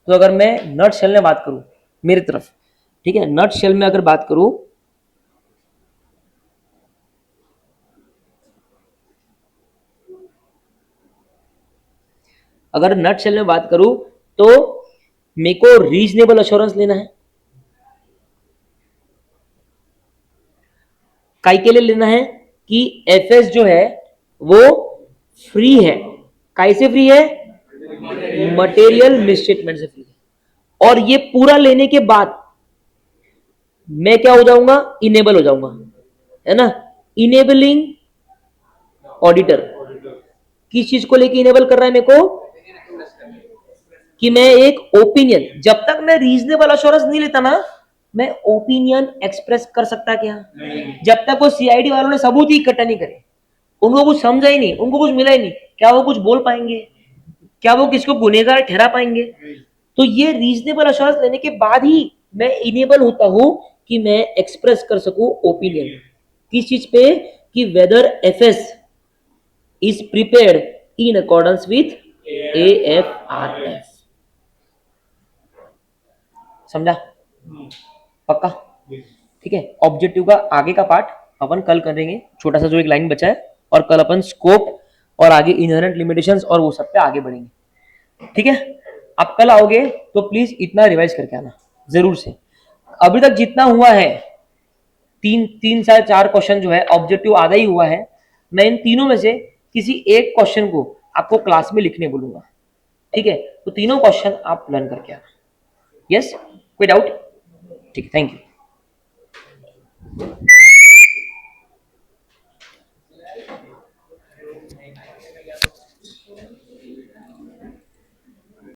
तो अगर मैं नट शेल में बात करूं मेरी तरफ, ठीक है, नट शेल में अगर बात करूं अगर नट शेल में बात करूं तो मेरे को रीजनेबल अश्योरेंस लेना है। काई के लिए लेना है कि एफएस जो है वो फ्री है। काई से फ्री है? मटेरियल मिसस्टेटमेंट से फ्री है। और ये पूरा लेने के बाद मैं क्या हो जाऊंगा? इनेबल हो जाऊंगा, है ना। इनेबलिंग ऑडिटर किस चीज को लेके इनेबल कर रहा है मेरे को? कि मैं एक ओपिनियन, जब तक मैं रीजनेबल अश्योरेंस नहीं लेता ना, मैं ओपिनियन एक्सप्रेस कर सकता क्या? जब तक वो सीआईडी वालों ने सबूत ही इकट्ठा नहीं करे, उनको कुछ समझा ही नहीं, उनको कुछ मिला ही नहीं, क्या वो कुछ बोल पाएंगे? क्या वो किसको गुनहगार ठहरा पाएंगे? तो ये रीजनेबल अश्योरेंस लेने के बाद ही मैं इनेबल होता हूं कि मैं एक्सप्रेस कर सकूं ओपिनियन। किस चीज पे? कि whether FS is prepared in accordance with AFRS. समझा? पक्का? ठीक है। ऑब्जेक्टिव का आगे का पार्ट अपन कल करेंगे, छोटा सा जो एक लाइन बचा है, और कल अपन स्कोप और आगे इनहेरेंट लिमिटेशंस और वो सब पे आगे बढ़ेंगे। ठीक है। आप कल आओगे तो प्लीज इतना रिवाइज करके आना जरूर से। अभी तक जितना हुआ है, तीन से चार क्वेश्चन जो है ऑब्जेक्टिव आधा ही हुआ है। मैं इन तीनों में से किसी एक क्वेश्चन को आपको क्लास में लिखने बोलूंगा। ठीक है। तो तीनों क्वेश्चन आप लर्न करके आना। यस? कोई डाउट? ठीक है, थैंक यू।